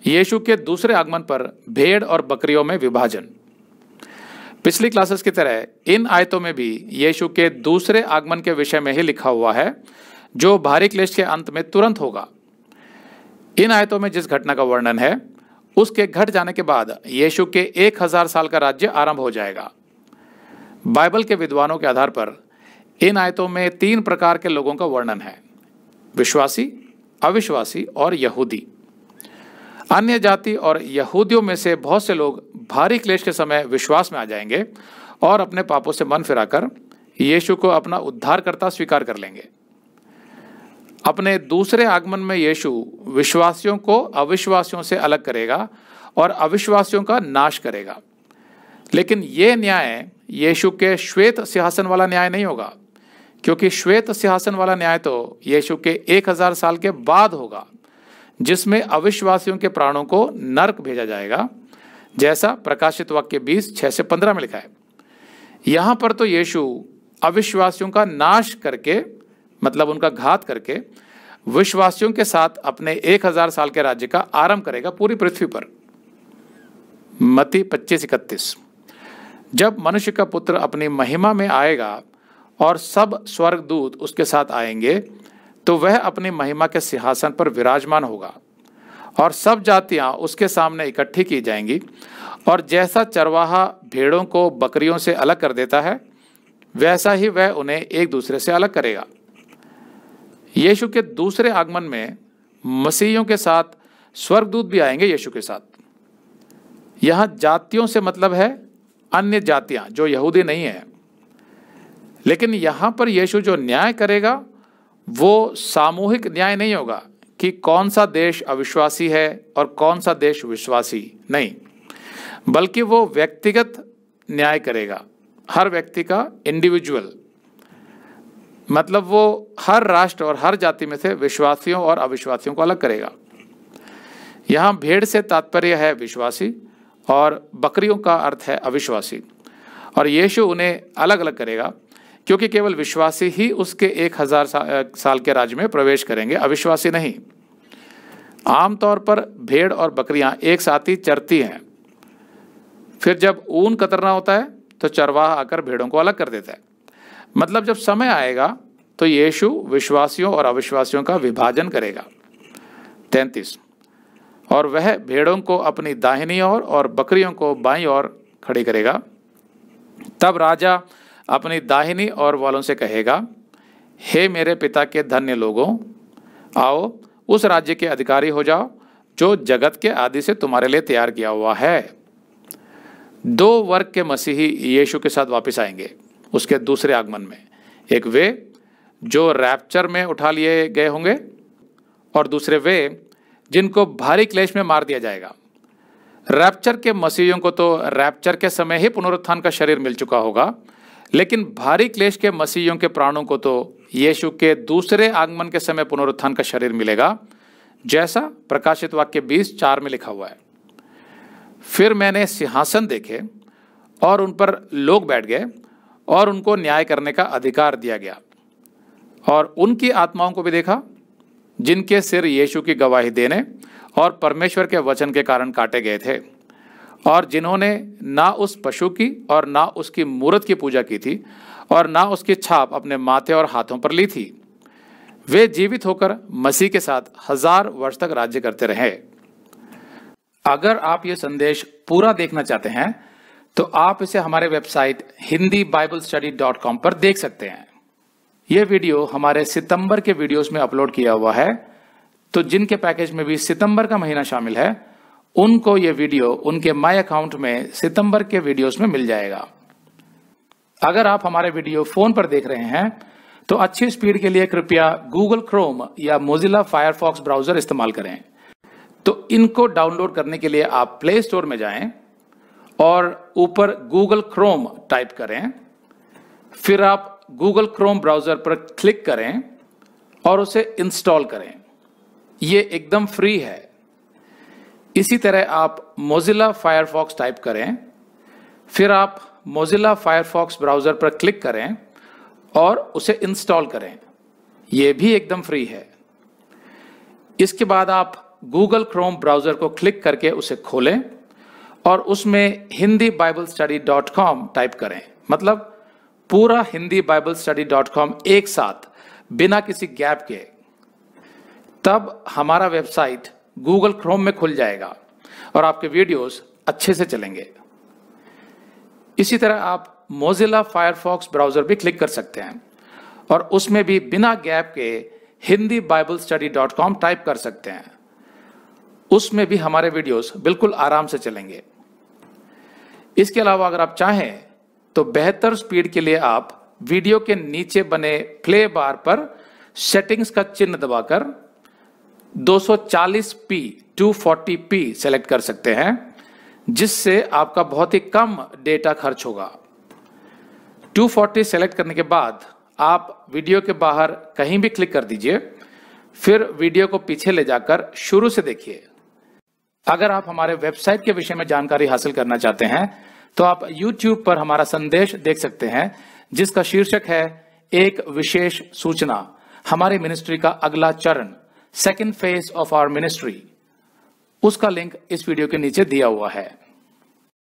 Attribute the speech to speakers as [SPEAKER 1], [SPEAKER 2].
[SPEAKER 1] यीशु के दूसरे आगमन पर भेड़ और बकरियों में विभाजन। पिछली क्लासेस की तरह इन आयतों में भी यीशु के दूसरे आगमन के विषय में ही लिखा हुआ है, जो भारी क्लेश के अंत में तुरंत होगा। इन आयतों में जिस घटना का वर्णन है, उसके घट जाने के बाद यीशु के 1000 साल का राज्य आरंभ हो जाएगा। बाइबल के विद्वानों के आधार पर इन आयतों में 3 प्रकार के लोगों का वर्णन है: विश्वासी, अविश्वासी और यहूदी। अन्य जाति और यहूदियों में से बहुत से लोग भारी क्लेश के समय विश्वास में आ जाएंगे और अपने पापों से मन फिराकर यीशु को अपना उद्धारकर्ता स्वीकार कर लेंगे। अपने दूसरे आगमन में यीशु विश्वासियों को अविश्वासियों से अलग करेगा और अविश्वासियों का नाश करेगा। लेकिन यह न्याय यीशु के श्वेत सिंहासन वाला न्याय नहीं होगा, क्योंकि श्वेत सिंहासन वाला न्याय तो यीशु के 1000 साल के बाद होगा, जिसमें अविश्वासियों के प्राणों को नरक भेजा जाएगा, जैसा प्रकाशित वाक्य 20:6-15 में लिखा है। यहां पर तो यीशु अविश्वासियों का नाश करके, मतलब उनका घात करके, विश्वासियों के साथ अपने 1000 साल के राज्य का आरंभ करेगा पूरी पृथ्वी पर। मत्ती 25:31। जब मनुष्य का पुत्र अपनी महिमा में आएगा और सब स्वर्गदूत उसके साथ आएंगे, तो वह अपनी महिमा के सिंहासन पर विराजमान होगा और सब जातियां उसके सामने इकट्ठी की जाएंगी। और जैसा चरवाहा भेड़ों को बकरियों से अलग कर देता है, वैसा ही वह उन्हें एक दूसरे से अलग करेगा। यीशु के दूसरे आगमन में मसीहियों के साथ स्वर्गदूत भी आएंगे यीशु के साथ। यहां जातियों से मतलब है अन्य जातियां जो यहूदी नहीं है। लेकिन यहां पर यीशु जो न्याय करेगा वो सामूहिक न्याय नहीं होगा कि कौन सा देश अविश्वासी है और कौन सा देश विश्वासी, नहीं, बल्कि वो व्यक्तिगत न्याय करेगा, हर व्यक्ति का इंडिविजुअल। मतलब वो हर राष्ट्र और हर जाति में से विश्वासियों और अविश्वासियों को अलग करेगा। यहाँ भेड़ से तात्पर्य है विश्वासी और बकरियों का अर्थ है अविश्वासी। और यीशु उन्हें अलग अलग करेगा, क्योंकि केवल विश्वासी ही उसके 1000 साल के राज्य में प्रवेश करेंगे, अविश्वासी नहीं। आमतौर पर भेड़ और बकरियां एक साथ ही चरती हैं। फिर जब ऊन कतरना होता है तो चरवाहा आकर भेड़ों को अलग कर देता है। मतलब जब समय आएगा तो यीशु विश्वासियों और अविश्वासियों का विभाजन करेगा। 33। और वह भेड़ों को अपनी दाहिनी ओर और बकरियों को बाईं ओर खड़ी करेगा। तब राजा अपनी दाहिनी ओर वालों से कहेगा, हे मेरे पिता के धन्य लोगों, आओ उस राज्य के अधिकारी हो जाओ जो जगत के आदि से तुम्हारे लिए तैयार किया हुआ है। 2 वर्ग के मसीही यीशु के साथ वापस आएंगे उसके दूसरे आगमन में। एक वे जो रैप्चर में उठा लिए गए होंगे, और दूसरे वे जिनको भारी क्लेश में मार दिया जाएगा। रैप्चर के मसीहियों को तो रैप्चर के समय ही पुनरुत्थान का शरीर मिल चुका होगा, लेकिन भारी क्लेश के मसीहियों के प्राणों को तो यीशु के दूसरे आगमन के समय पुनरुत्थान का शरीर मिलेगा, जैसा प्रकाशित वाक्य 20:4 में लिखा हुआ है। फिर मैंने सिंहासन देखे और उन पर लोग बैठ गए और उनको न्याय करने का अधिकार दिया गया। और उनकी आत्माओं को भी देखा जिनके सिर यीशु की गवाही देने और परमेश्वर के वचन के कारण काटे गए थे, और जिन्होंने ना उस पशु की और ना उसकी मूरत की पूजा की थी और ना उसकी छाप अपने माथे और हाथों पर ली थी। वे जीवित होकर मसीह के साथ 1000 वर्ष तक राज्य करते रहे। अगर आप ये संदेश पूरा देखना चाहते हैं तो आप इसे हमारे वेबसाइट hindiBiblestudy.com पर देख सकते हैं। ये वीडियो हमारे सितंबर के वीडियोस में अपलोड किया हुआ है, तो जिनके पैकेज में भी सितंबर का महीना शामिल है, उनको ये वीडियो उनके माय अकाउंट में सितंबर के वीडियोस में मिल जाएगा। अगर आप हमारे वीडियो फोन पर देख रहे हैं तो अच्छी स्पीड के लिए कृपया गूगल क्रोम या मोजिला फायरफॉक्स ब्राउजर इस्तेमाल करें। तो इनको डाउनलोड करने के लिए आप प्ले स्टोर में जाएं और ऊपर गूगल क्रोम टाइप करें। फिर आप गूगल क्रोम ब्राउजर पर क्लिक करें और उसे इंस्टॉल करें। ये एकदम फ्री है। इसी तरह आप मोजिला फायरफॉक्स टाइप करें, फिर आप मोजिला फायरफॉक्स ब्राउजर पर क्लिक करें और उसे इंस्टॉल करें। यह भी एकदम फ्री है। इसके बाद आप गूगल क्रोम ब्राउजर को क्लिक करके उसे खोलें और उसमें hindibiblesteady.com टाइप करें। मतलब पूरा hindibiblesteady.com एक साथ बिना किसी गैप के। तब हमारा वेबसाइट गूगल क्रोम में खुल जाएगा और आपके वीडियोस अच्छे से चलेंगे। इसी तरह आप मोजिला फायरफॉक्स ब्राउजर भी क्लिक कर सकते हैं और उसमें भी बिना गैप के hindibiblesteady.com टाइप कर सकते हैं। उसमें भी हमारे वीडियोस बिल्कुल आराम से चलेंगे। इसके अलावा अगर आप चाहें तो बेहतर स्पीड के लिए आप वीडियो के नीचे बने प्ले बार पर सेटिंग्स का चिन्ह दबाकर 240p 240p सेलेक्ट कर सकते हैं, जिससे आपका बहुत ही कम डेटा खर्च होगा। 240 सेलेक्ट करने के बाद आप वीडियो के बाहर कहीं भी क्लिक कर दीजिए, फिर वीडियो को पीछे ले जाकर शुरू से देखिए। अगर आप हमारे वेबसाइट के विषय में जानकारी हासिल करना चाहते हैं तो आप YouTube पर हमारा संदेश देख सकते हैं, जिसका शीर्षक है एक विशेष सूचना, हमारी मिनिस्ट्री का अगला चरण, second phase of our ministry. उसका लिंक इस वीडियो के नीचे दिया हुआ है।